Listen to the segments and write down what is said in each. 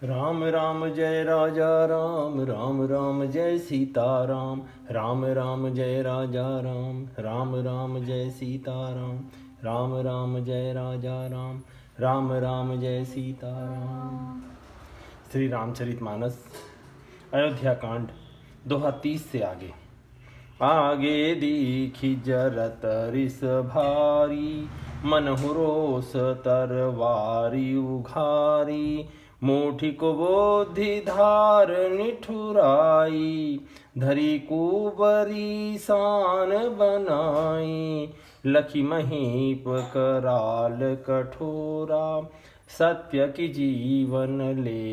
राम राम जय राजा राम, राम राम जय सीता राम, राम राम जय राजा राम, राम राम जय सीता राम, राम राम जय राजा राम, राम राम जय सीता राम। श्री रामचरितमानस अयोध्या कांड दोहा 30 से आगे। आगे दीखी जरत रिस भारी, मनहु रोष तरवारी उघारी, मुठी को बोधि धार निठुराई, धरी कुबरी सान बनाई, लखी महीप कराल कठोरा, सत्य की जीवन ले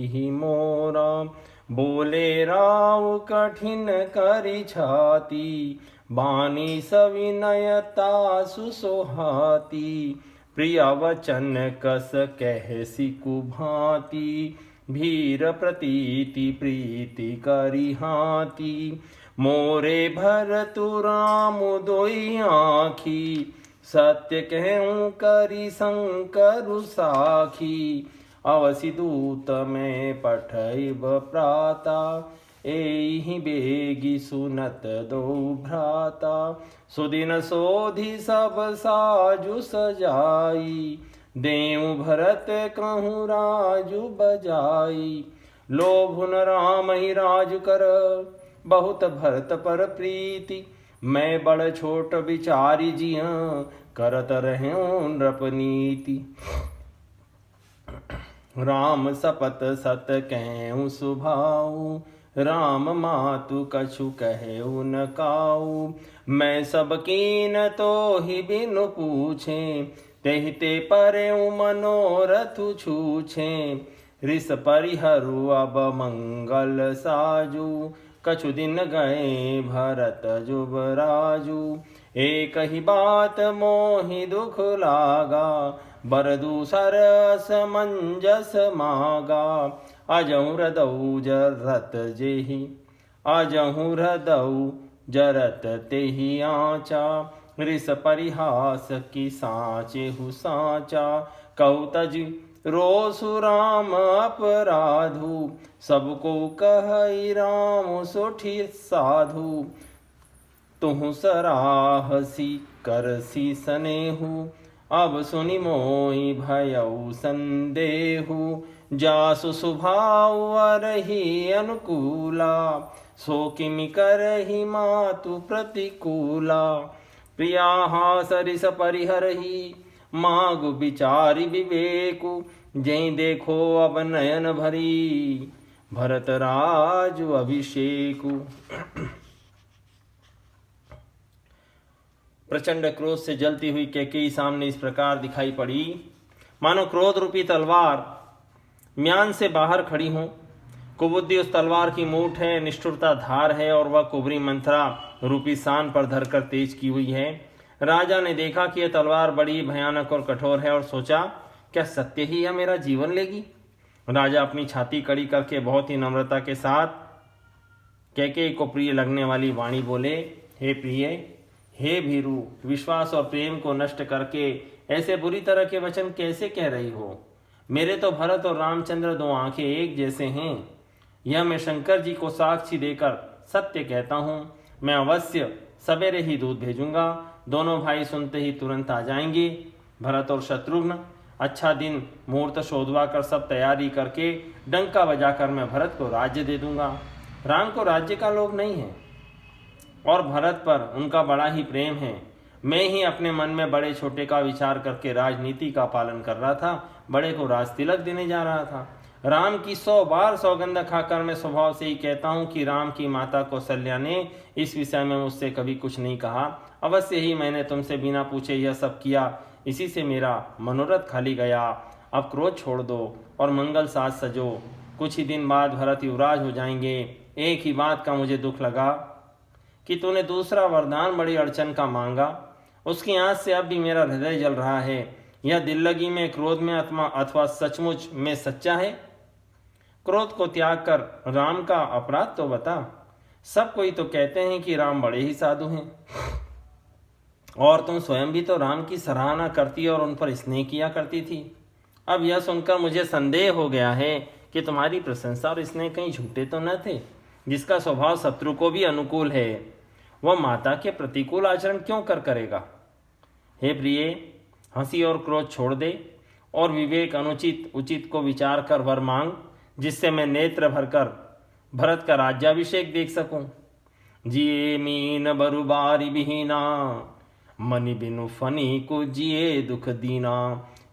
ही मोरा, बोले राव कठिन करि छाती, बानी सविनयता सुसोहाती, प्रिया वचन कस कहसी कुभांति, भीर प्रतीति प्रीति करिहाती, मोरे भरतु राम दोई आँखी, सत्य कहूँ करि शंकर साखी, अवसि दूत में पठैब प्राता, एहि बेगी सुनत दो भ्राता, सुदिन सोधि सब साजु सजाई, देव भरत कहूँ राजु बजाई, लोभुन राम ही राज कर, बहुत भरत पर प्रीति, मैं बड़ छोट विचारी जिया, करत रहूं नृपनीति, राम सपत सत कहूँ सुभाऊ, राम मातु कछु कहूँ न काऊ, मैं सब कीन तो ही बिनु पूछे, तेहिते परेऊ मनोरथ छूछे, रिस परिहरु अब मंगल साजू, कछु दिन गए भरत जुबराजू, एक ही बात मोहि दुख लागा, बर दूसर असमंजस मागा, अजहु हृदौ जरत जेहि, अजहु हृदौ जरत तेहि आचा, रिस परिहास की साचेहु साचा, कहु तज रोसु राम अपराधु, सबको कहई राम सोठी साधु, तुहु सराहसी करसी सनेहु, अब सुनि मोहि भयउ संदेहु, जासु सुभाव अरहि अनुकूला, सो किमि करहि मातु प्रतिकूला, प्रिया सरिस परिहरहि, मागु विचारि विवेकु, जै देखो अब नयन भरी, भरत राजु अभिषेकु। प्रचंड क्रोध से जलती हुई कैकेयी सामने इस प्रकार दिखाई पड़ी, मानो क्रोध रूपी तलवार म्यान से बाहर खड़ी हो। कुबुद्धि उस तलवार की मूठ है, निष्ठुरता धार है, और वह कुबरी मंथरा रूपी सान पर धरकर तेज की हुई है। राजा ने देखा कि यह तलवार बड़ी भयानक और कठोर है, और सोचा क्या सत्य ही यह मेरा जीवन लेगी। राजा अपनी छाती कड़ी करके बहुत ही नम्रता के साथ कैकेयी को प्रिय लगने वाली वाणी बोले, हे प्रिय, हे भीरु, विश्वास और प्रेम को नष्ट करके ऐसे बुरी तरह के वचन कैसे कह रही हो। मेरे तो भरत और रामचंद्र दो आंखें एक जैसे हैं। यह मैं शंकर जी को साक्षी देकर सत्य कहता हूँ। मैं अवश्य सवेरे ही दूध भेजूंगा, दोनों भाई सुनते ही तुरंत आ जाएंगे। भरत और शत्रुघ्न अच्छा दिन मुहूर्त शोधवा कर सब तैयारी करके डंका बजाकर मैं भरत को राज्य दे दूंगा। राम को राज्य का लोभ नहीं है और भरत पर उनका बड़ा ही प्रेम है। मैं ही अपने मन में बड़े छोटे का विचार करके राजनीति का पालन कर रहा था, बड़े को राज तिलक देने जा रहा था। राम की 100 बार सौगंध खाकर मैं स्वभाव से ही कहता हूँ कि राम की माता कौशल्या ने इस विषय में मुझसे कभी कुछ नहीं कहा। अवश्य ही मैंने तुमसे बिना पूछे यह सब किया, इसी से मेरा मनोरथ खाली गया। अब क्रोध छोड़ दो और मंगल साज सजो। कुछ ही दिन बाद भरत युवराज हो जाएंगे। एक ही बात का मुझे दुख लगा कि तूने दूसरा वरदान बड़ी अड़चन का मांगा। उसकी आंच से अब भी मेरा हृदय जल रहा है। यह दिल लगी में, क्रोध में आत्मा अथवा सचमुच में सच्चा है? क्रोध को त्याग कर राम का अपराध तो बता। सब कोई तो कहते हैं कि राम बड़े ही साधु हैं, और तुम स्वयं भी तो राम की सराहना करती और उन पर स्नेह किया करती थी। अब यह सुनकर मुझे संदेह हो गया है कि तुम्हारी प्रशंसा और स्नेह कहीं झूठे तो न थे। जिसका स्वभाव शत्रु को भी अनुकूल है, वह माता के प्रतिकूल आचरण क्यों करेगा। हे प्रिय, हंसी और क्रोध छोड़ दे और विवेक अनुचित उचित को विचार कर वर मांग, जिससे मैं नेत्र भरकर भरत का राज्याभिषेक देख सकूं। जिए मीन बरुबारी बिहीना, मनि बिनु फनी को जिए दुख दीना।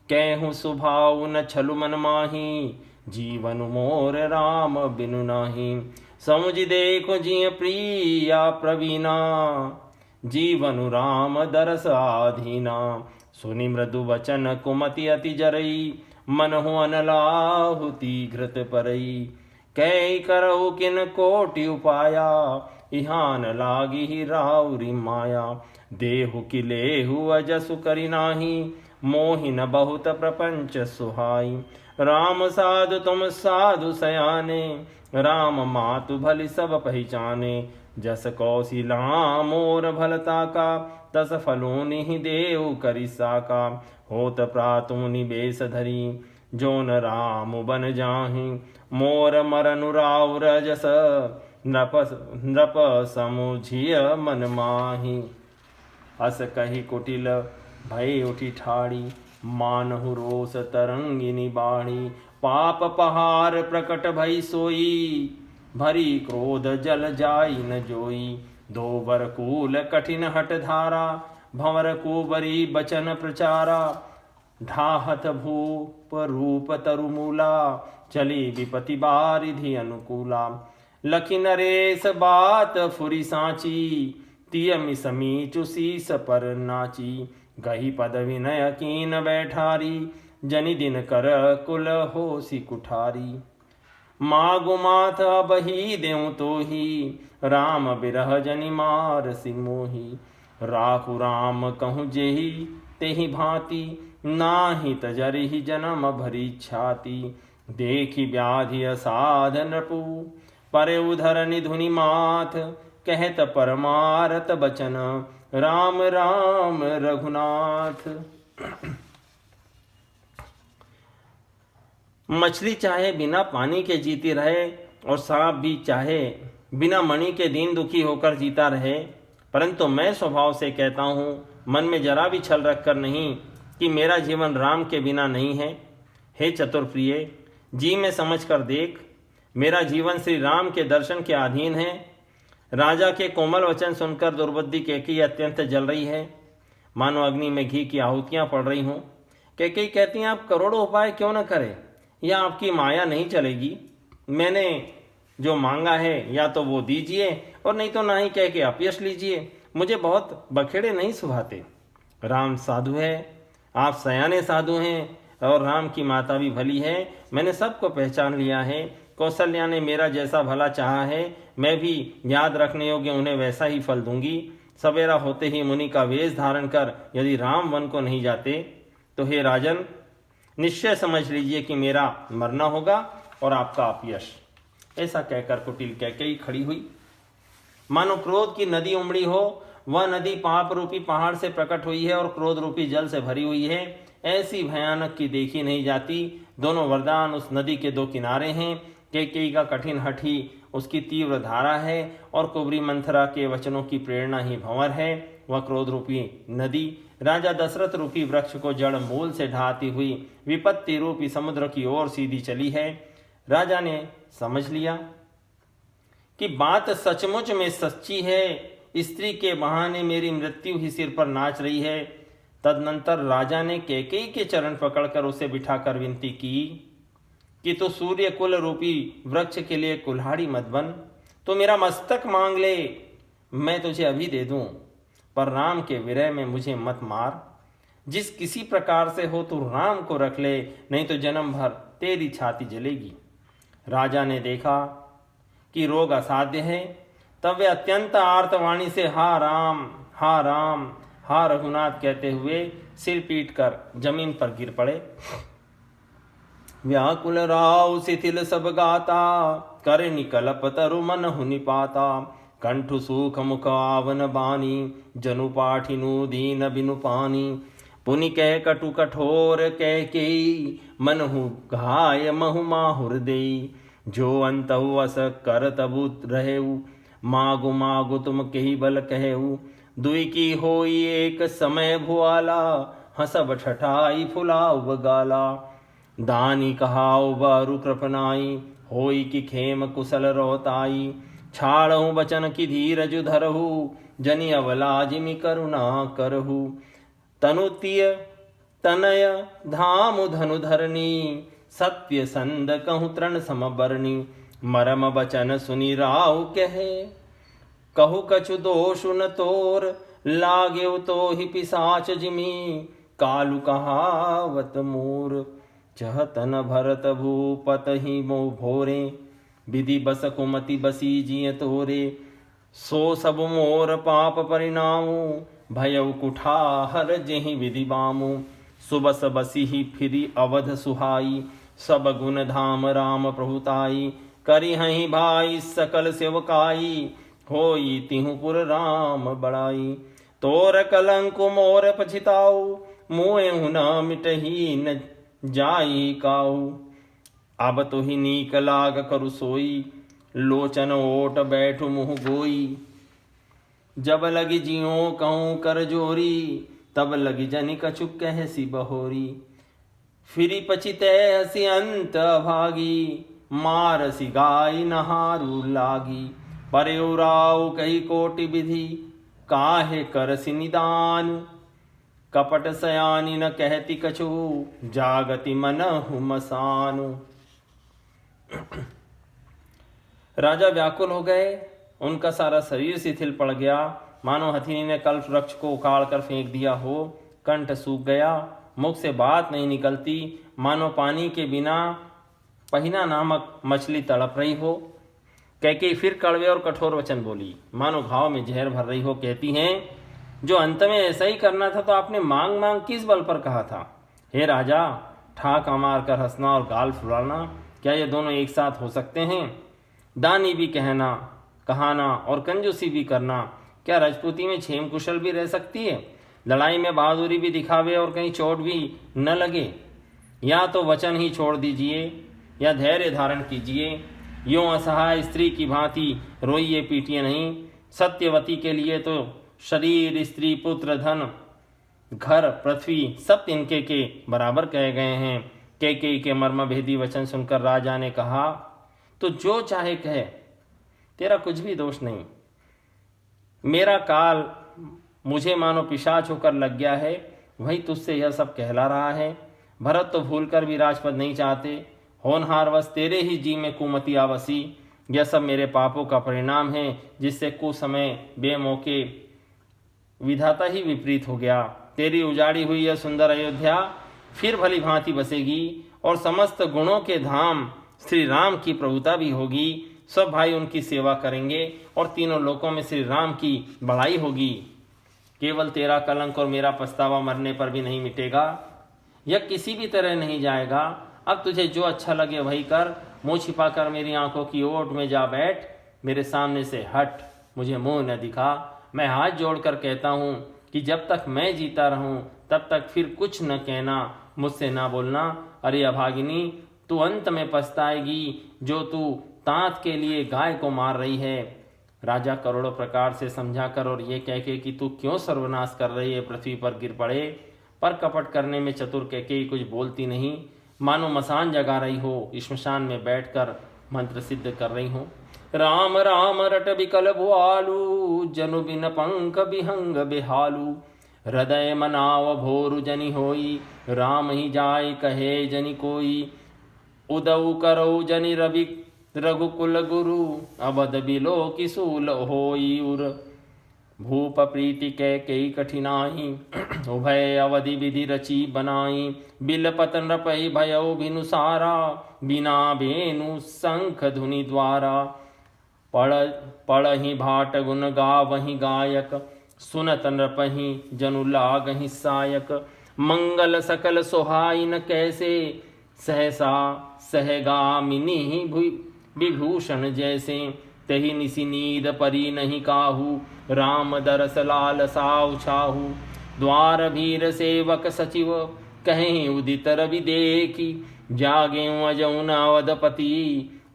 कहूँ स्वभाव न छलु मन माही, जीवन मोर राम बिनु नाही। समुझ देखो जिय प्रिया प्रवीणा, जीवन राम दरस आधीना। सुनि मृदु वचन कुमति अति जरई, मनहु अनलाहुति घृत परई। कै करहु किन कोटि उपाया, इहान लागी ही राउरी माया। देहु कि लेहु अजसु करि नाही, मोहिन बहुत प्रपंच सुहाई। राम साधु तुम साधु सयाने, राम मातु भली सब पहचाने। जस कौशिला मोर भलता का, तस फलोनि ही देव करि साका। होत प्रातु निबेश धरी, जोन राम बन जाहि। मोर मरनु राव रजस, नृप समुझिय मन माही। अस कही कुटिल भय उठी ठाड़ी, मानहु रोष तरंगिनी बाणी। पाप पहार प्रकट भई सोई, भरी क्रोध जल जाई न जोई। दो बर कूल कठिन हट धारा, भंवर कुबरी बचन प्रचारा। ढाहत भूप रूप तरुमूला, चली विपति बारिधि अनुकूला। लखि नरेश बात फुरी सांची, तियमि समीचु शीस पर नाची। गही पद विनय कीन बैठारी, जनि दिन कर कुल होसी कुठारी। मागु माथ बही देऊं तो ही, राम बिरह जनि मार सिमोही। राखु राम कहूँ जेहि तेहि भांति, नाही तजरिहि जन्म भरी छाती। देखी व्याधि असाध नृपु, परे उधर निधुनि माथ। कहत परमारत बचन, राम राम रघुनाथ। मछली चाहे बिना पानी के जीती रहे, और सांप भी चाहे बिना मणि के दीन दुखी होकर जीता रहे, परंतु मैं स्वभाव से कहता हूँ, मन में जरा भी छल रखकर नहीं, कि मेरा जीवन राम के बिना नहीं है। हे चतुर्प्रिय, जी में समझ कर देख, मेरा जीवन श्री राम के दर्शन के अधीन है। राजा के कोमल वचन सुनकर दुर्बुद्धि कैकेयी अत्यंत जल रही है, मानो अग्नि में घी की आहुतियां पड़ रही हों। कैकेयी कहती हैं, आप करोड़ों उपाय क्यों न करें, या आपकी माया नहीं चलेगी। मैंने जो मांगा है या तो वो दीजिए, और नहीं तो ना ही कह के अपयश लीजिए। मुझे बहुत बखेड़े नहीं सुभाते। राम साधु है, आप सयाने साधु हैं, और राम की माता भी भली है। मैंने सबको पहचान लिया है। कौशल्या ने मेरा जैसा भला चाहा है, मैं भी याद रखने योग्य उन्हें वैसा ही फल दूंगी। सवेरा होते ही मुनि का वेश धारण कर यदि राम वन को नहीं जाते, तो हे राजन, निश्चय समझ लीजिए कि मेरा मरना होगा और आपका अपयश। ऐसा कहकर कुटिल कैकेयी खड़ी हुई। मानो क्रोध की नदी उमड़ी हो। वह नदी पाप रूपी पहाड़ से प्रकट हुई है और क्रोध रूपी जल से भरी हुई है। ऐसी भयानक की देखी नहीं जाती। दोनों वरदान उस नदी के दो किनारे हैं। कैकेयी का कठिन हठ ही उसकी तीव्र धारा है, और कुबरी मंथरा के वचनों की प्रेरणा ही भंवर है। वह क्रोध रूपी नदी राजा दशरथ रूपी वृक्ष को जड़ मूल से ढाती हुई विपत्ति रूपी समुद्र की ओर सीधी चली है। राजा ने समझ लिया कि बात सचमुच में सच्ची है। स्त्री के बहाने मेरी मृत्यु ही सिर पर नाच रही है। तदनंतर राजा ने कैकेयी के चरण पकड़कर उसे बिठाकर विनती की कि तू सूर्य कुल रूपी वृक्ष के लिए कुल्हाड़ी मत बन। तो मेरा मस्तक मांग ले, मैं तुझे अभी दे दूं, पर राम के विरह में मुझे मत मार। जिस किसी प्रकार से हो तू राम को रख ले, नहीं तो जन्म भर तेरी छाती जलेगी। राजा ने देखा कि रोग असाध्य है, तब वे अत्यंत आर्तवाणी से हा राम हा राम हा रघुनाथ कहते हुए सिर पीट कर जमीन पर गिर पड़े। व्याकुल राव शिथिल सब गाता, कर निकलप तरु मन हुनि पाता। कंठु सुख मुख आवन बानी, जनु पाठिनु दीन बिनु पानी। पुनि कह कटु कठोर कह के मनहु घाय महु माहुर दे। जो अंतहु अस कर तबु रहेऊ, मागु मागु तुम केहि बल कहेऊ। दुई की होई एक समय भुआला, हसब ठठाई फुलाउ बगाला। दानी कहाउ बारु कृपनाई, होई की खेम कुशल रोताई। छाड़हु बचन की धीरज धरहु, जनि अवलाजिमि करुणा करहु। तनुतीय तनय धामु धनु धरनी, सत्य संद कहूँ तृण समबरनी। मरम बचन सुनि राउ कहे, कहु कछु दोषु न तोर। लागेउ तो ही पिसाच जिमी, कालु कहावत मोर। चह तन भरत भूपत ही मोह भोरे, विधि बस कुमति बसी जिय तोरे। सो सब मोर पाप परिणामु, भयउ कुठाहर जेहि विधि बामु। सुबस बसी ही फिरी अवध सुहाई, सब गुण धाम राम प्रभुताई। करी हहि भाई सकल सेवकाई, होई तिहु पुर राम बड़ाई। तोर कलंक मोर पछिताऊ, मुएहु न मिटही न जाई काऊ। अब तो ही नीक लाग करु सोई, लोचन ओट बैठु मुँह गोई। जब लगी जियो कहूँ कर जोरी, तब लगी जनि कछु कहसी बहोरी। फिरी पछितै हसी अंत भागी, मारसी गाय नहारू लागी। परयुराऊ कही कोटि विधि, काहे करसि निदान। कपट सयानी न कहती कछु, जागति मनहु मसानु। राजा व्याकुल हो गए, उनका सारा शरीर शिथिल पड़ गया, मानो हथिनी ने कल्प वृक्ष को उखाड़ कर फेंक दिया हो। कंठ सूख गया, मुख से बात नहीं निकलती, मानो पानी के बिना पहिना नामक मछली तड़प रही हो। कैकेयी फिर कड़वे और कठोर वचन बोली, मानो घाव में जहर भर रही हो। कहती हैं, जो अंत में ऐसा ही करना था तो आपने मांग मांग किस बल पर कहा था। हे राजा, ठाका मार कर हंसना और गाल फुलाना, क्या ये दोनों एक साथ हो सकते हैं। दानी भी कहना कहाना और कंजूसी भी करना, क्या राजपूती में क्षेम कुशल भी रह सकती है। लड़ाई में बहादुरी भी दिखावे और कहीं चोट भी न लगे। या तो वचन ही छोड़ दीजिए या धैर्य धारण कीजिए। यों असहाय स्त्री की भांति रोइए पीटिए नहीं। सत्यवती के लिए तो शरीर, स्त्री, पुत्र, धन, घर, पृथ्वी सब तिनके के बराबर कहे गए हैं। कैकेयी के मर्मभेदी वचन सुनकर राजा ने कहा, तो जो चाहे कहे, तेरा कुछ भी दोष नहीं। मेरा काल मुझे मानो पिशाच होकर लग गया है, वही तुझसे यह सब कहला रहा है। भरत तो भूलकर भी राजपद नहीं चाहते, होनहार बस तेरे ही जी में कुमति आवसी। यह सब मेरे पापों का परिणाम है, जिससे कुसमय बेमौके विधाता ही विपरीत हो गया। तेरी उजाड़ी हुई यह सुंदर अयोध्या फिर भली भांति बसेगी और समस्त गुणों के धाम श्री राम की प्रभुता भी होगी। सब भाई उनकी सेवा करेंगे और तीनों लोकों में श्री राम की बड़ाई होगी। केवल तेरा कलंक और मेरा पछतावा मरने पर भी नहीं मिटेगा, यह किसी भी तरह नहीं जाएगा। अब तुझे जो अच्छा लगे वही कर। मुंह छिपाकर मेरी आंखों की ओट में जा बैठ, मेरे सामने से हट, मुझे मुंह न दिखा। मैं हाथ जोड़कर कहता हूँ कि जब तक मैं जीता रहूं तब तक फिर कुछ न कहना, मुझसे ना बोलना। अरे अभागिनी, तू अंत में पछताएगी, जो तू तांत के लिए गाय को मार रही है। राजा करोड़ों प्रकार से समझाकर और ये कह के कि तू क्यों सर्वनाश कर रही है पृथ्वी पर गिर पड़े, पर कपट करने में चतुर कैकेयी कुछ बोलती नहीं, मानो मसान जगा रही हो, श्मशान में बैठकर मंत्र सिद्ध कर रही हो। राम राम रट बिकल भुआलू, जनु बिन पंख बिहंग बेहालू। हृदय मनाव भोरु जनि होई, राम ही जाय कहे जनि कोई। उदऊ करौ जनि रवि रघुकुल गुरु, अबध बिलो किसूल होई उर। भूप प्रीति कैकेयी कठिनाई, उभय अवधि विधि रची बनाई। बिल पतन रपई भयउ भिनुसारा, बिना बेनु शंख धुनि द्वारा। पढ़हि भाट गुण गावहि गायक, सुनत नृपहि जनु लागहि सायक। मंगल सकल सोहाई न कैसे, सहसा सहगामिनी विभूषण जैसे। तहि निसि नीद परी नहीं काहू, राम दरस लाल साउ छाहू। द्वार भीर सेवक सचिव कहीं उदित रवि देखी, जागे अजऊ अवधपति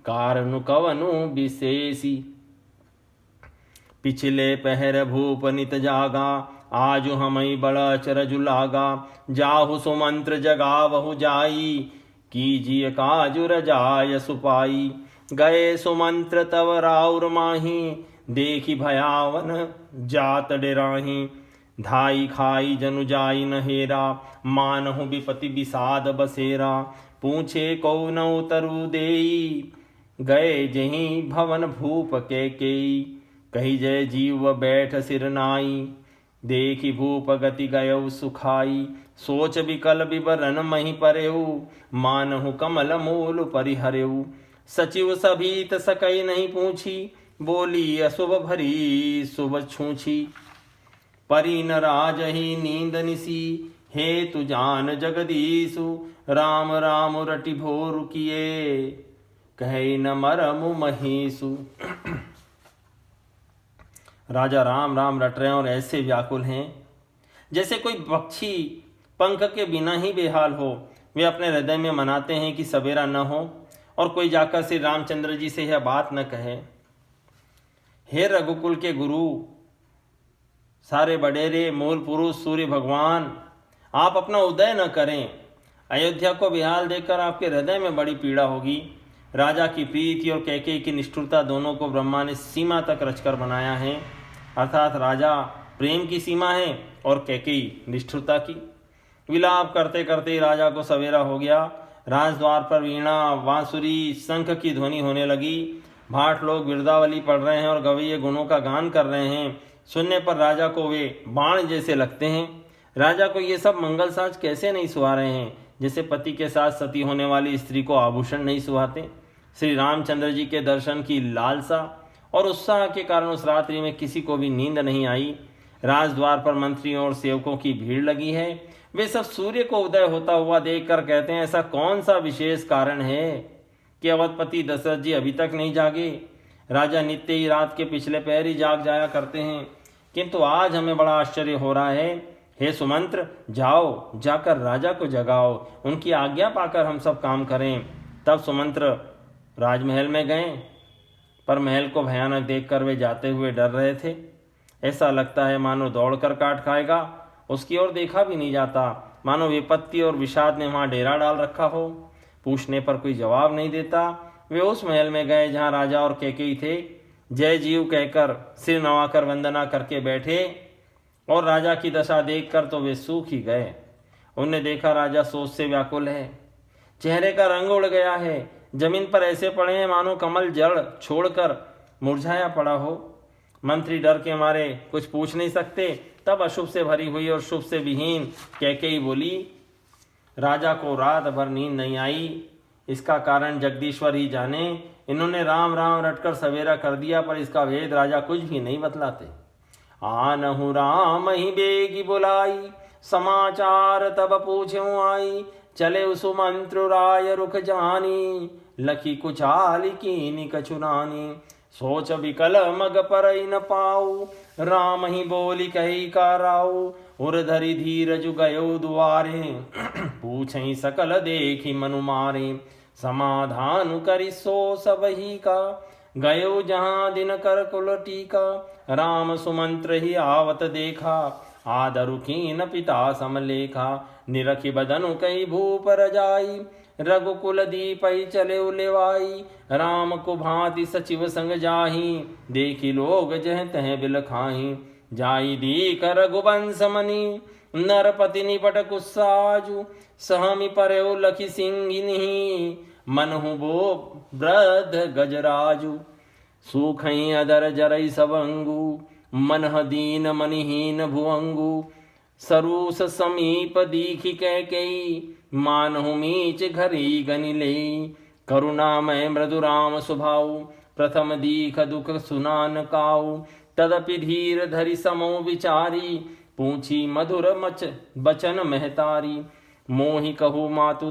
कारनु कवनु विशेषी। पिछले पहर भूप नित जागा, आजु हमई बड़ा चरजु लागा, जाहु सुमंत्र जगावहु जाई, कीजिए काजु रजाय सुपाई। गए सुमंत्र तव राउर माही, देखी भयावन जात डेराही। धाई खाई जनु जाई नहेरा, मानहु विपति विषाद बसेरा। पूछे को न उतरु देई, गए जहीं भवन भूप केकेई। कही जय जीव बैठ सिर नाई, देखी भूप गति गयउ सुखाई। सोच विकल विवरण मही परेऊ, मानहु कमल मूल परिहरेऊ। सचिव सभीत सकई नहीं पूछी, बोली अशुभ भरी शुभ छूछी। परी न राजहि नींद निसी, हे तु जान जगदीशु। राम राम रटि भोर किए, कहे न मरमु महीसु। राजा राम राम रट रहे हैं और ऐसे व्याकुल हैं जैसे कोई पक्षी पंख के बिना ही बेहाल हो। वे अपने हृदय में मनाते हैं कि सवेरा न हो और कोई जाकर श्री रामचंद्र जी से यह बात न कहे। हे रघुकुल के गुरु, सारे बडेरे मूल पुरुष सूर्य भगवान, आप अपना उदय न करें। अयोध्या को बेहाल देखकर आपके हृदय में बड़ी पीड़ा होगी। राजा की प्रीति और कैकेयी की निष्ठुरता दोनों को ब्रह्मा ने सीमा तक रचकर बनाया है। अर्थात राजा प्रेम की सीमा है और कैकेयी निष्ठुरता की। विलाप करते करते राजा को सवेरा हो गया। राजद्वार पर वीणा बांसुरी शंख की ध्वनि होने लगी। भाट लोग बिरदावली पढ़ रहे हैं और गवैये गुणों का गान कर रहे हैं। सुनने पर राजा को वे बाण जैसे लगते हैं। राजा को ये सब मंगल साज कैसे नहीं सुहा रहे हैं, जैसे पति के साथ सती होने वाली स्त्री को आभूषण नहीं सुहाते। श्री रामचंद्र जी के दर्शन की लालसा और उत्साह के कारण उस रात्रि में किसी को भी नींद नहीं आई। राजद्वार पर मंत्रियों और सेवकों की भीड़ लगी है। वे सब सूर्य को उदय होता हुआ देखकर कहते हैं, ऐसा कौन सा विशेष कारण है कि अवधपति दशरथ जी अभी तक नहीं जागे। राजा नित्य ही रात के पिछले पहर ही जाग जाया करते हैं, किंतु आज हमें बड़ा आश्चर्य हो रहा है। हे सुमंत्र, जाओ जाकर राजा को जगाओ, उनकी आज्ञा पाकर हम सब काम करें। तब सुमंत्र राजमहल में गए, पर महल को भयानक देखकर वे जाते हुए डर रहे थे। ऐसा लगता है मानो दौड़कर काट खाएगा। उसकी ओर देखा भी नहीं जाता, मानो विपत्ति और विषाद ने वहां डेरा डाल रखा हो। पूछने पर कोई जवाब नहीं देता। वे उस महल में गए जहां राजा और कैकेयी थे। जय जीव कहकर सिर नवाकर वंदना करके बैठे और राजा की दशा देखकर तो वे सूख ही गए। उन्हें देखा राजा सोच से व्याकुल है, चेहरे का रंग उड़ गया है, जमीन पर ऐसे पड़े हैं मानो कमल जड़ छोड़कर मुरझाया पड़ा हो। मंत्री डर के मारे कुछ पूछ नहीं सकते। तब अशुभ से भरी हुई और शुभ से विहीन कैकेयी बोली, राजा को रात भर नींद नहीं आई, इसका कारण जगदीश्वर ही जाने। इन्होंने राम राम रटकर सवेरा कर दिया, पर इसका भेद राजा कुछ भी नहीं बतलाते। आनहु राम ही बेगी बुलाई, समाचार तब पूछूं आई। चले सुमंत्र राय रुख जानी, लखी कुचाल कीनी कछुरानी। सोच विकल मग पर न पाऊ, राम ही बोली कही का राऊ। उर धरि धीरजु गयो दुआरे, पूछई सकल देखी मनु मारे। समाधान करि सो सब ही का, गयो जहाँ दिन कर कुल टीका। राम सुमंत्र ही आवत देखा, आदरु कीन पिता समलेखा। निरखि बदनु कई भूप रजाई, रघुकुल दीपई चले उलेवाई। राम को भांति सचिव संग जाही, देखी लोग जह तह बिल खाही। जाई दीक रघुवंश मनी, नरपति निपट कुसाजु। सहमी पर्यो लखी सिंगिनी, मनहु बो वृद्ध गजराजु। सूखई अदर जरई सबंगु, मनह दीन मनिहीन भुअंगु। सरूस समीप दीखी कैकेयी, मानहु मीच घरी गनि लेई। करुणामय मृदु राम स्वभाव, प्रथम दीख दुख सुनान काऊ। तदपि धीर धरि समो विचारी, पूछी मधुर मच बचन महतारी। मोहि कहु मातु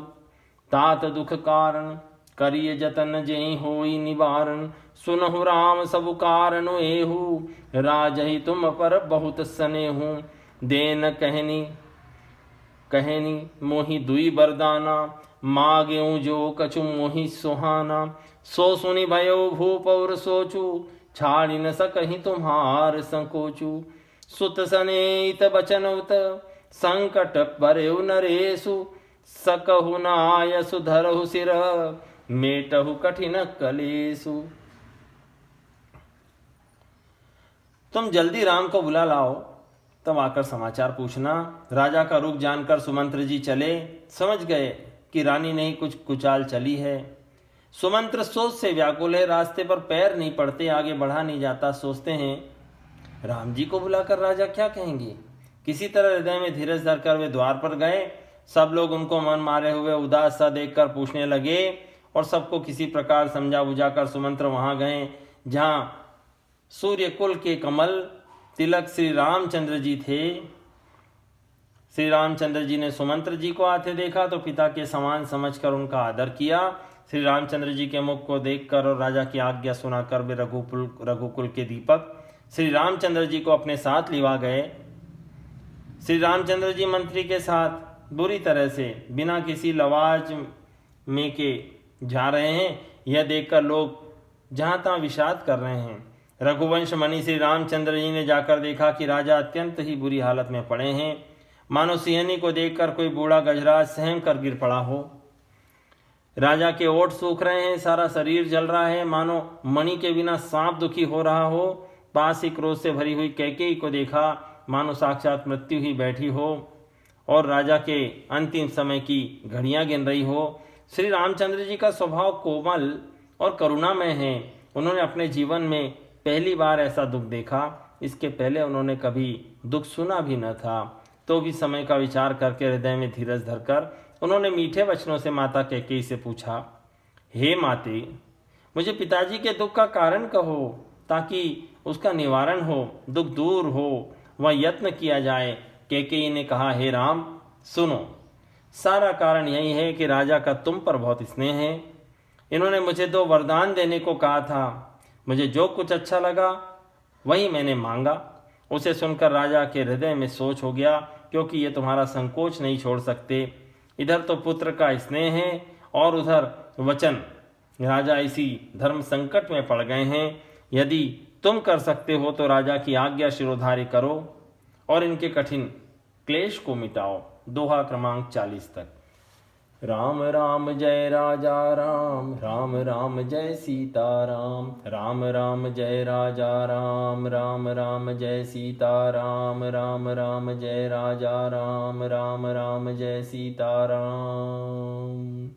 तात दुख कारण, करिय जतन जेहि होई निवारण। सुनहु राम सब कारण एहु, राजहि तुम पर बहुत स्नेहु। देन कहनी कहनी मोहि दुई बरदाना, माग्यूं जो कछु मोहि सुहाना। सो सुनि भयो भूप और सोचू, छाड़ि न सकहि तुम्हार संकोचू। सुत सनेत बचन उत, संकट परेउ नरेशु। सकहु नायसु धरहु सिर, मेटहु कठिन कलेसु। तुम जल्दी राम को बुला लाओ, तब आकर समाचार पूछना। राजा का रुख जानकर सुमंत्र जी चले, समझ गए कि रानी नहीं कुछ कुचाल चली है। सुमंत्र सोच से व्याकुल है, रास्ते पर पैर नहीं पड़ते, आगे बढ़ा नहीं जाता। सोचते हैं राम जी को बुलाकर राजा क्या कहेंगे। किसी तरह हृदय में धीरज धरकर वे द्वार पर गए। सब लोग उनको मन मारे हुए उदास सा देखकर पूछने लगे और सबको किसी प्रकार समझा बुझाकर सुमंत्र वहां गए जहां सूर्य कुल के कमल तिलक श्री रामचंद्र जी थे। श्री रामचंद्र जी ने सुमंत्र जी को आते देखा तो पिता के समान समझकर उनका आदर किया। श्री रामचंद्र जी के मुख को देखकर और राजा की आज्ञा सुनाकर वे रघुकुल के दीपक श्री रामचंद्र जी को अपने साथ लिवा गए। श्री रामचंद्र जी मंत्री के साथ बुरी तरह से बिना किसी लवाज में के जा रहे हैं, यह देखकर लोग जहां तहां विषाद कर रहे हैं। रघुवंश मणि श्री रामचंद्र जी ने जाकर देखा कि राजा अत्यंत ही बुरी हालत में पड़े हैं, मानो सिंहनी को देखकर कोई बूढ़ा गजराज सहम कर गिर पड़ा हो। राजा के ओठ सूख रहे हैं, सारा शरीर जल रहा है, मानो मणि के बिना सांप दुखी हो रहा हो। पास ही क्रोध से भरी हुई कैकेयी को देखा, मानो साक्षात मृत्यु ही बैठी हो और राजा के अंतिम समय की घड़ियां गिन रही हो। श्री रामचंद्र जी का स्वभाव कोमल और करुणामय है। उन्होंने अपने जीवन में पहली बार ऐसा दुख देखा। इसके पहले उन्होंने कभी दुख सुना भी न था। तो भी समय का विचार करके हृदय में धीरज धरकर उन्होंने मीठे वचनों से माता कैकेयी से पूछा, हे माते, मुझे पिताजी के दुख का कारण कहो ताकि उसका निवारण हो, दुख दूर हो, वह यत्न किया जाए। कैकेयी ने कहा, हे राम सुनो, सारा कारण यही है कि राजा का तुम पर बहुत स्नेह है। इन्होंने मुझे 2 वरदान देने को कहा था। मुझे जो कुछ अच्छा लगा वही मैंने मांगा। उसे सुनकर राजा के हृदय में सोच हो गया, क्योंकि ये तुम्हारा संकोच नहीं छोड़ सकते। इधर तो पुत्र का स्नेह है और उधर वचन। राजा इसी धर्म संकट में पड़ गए हैं। यदि तुम कर सकते हो तो राजा की आज्ञा शिरोधार्य करो और इनके कठिन क्लेश को मिटाओ। दोहा क्रमांक 40 तक। राम राम जय राजा राम, राम राम जय सीता राम, राम राम जय राजा राम, राम राम जय सीता राम, राम राम जय राजा राम, राम राम जय सीता राम।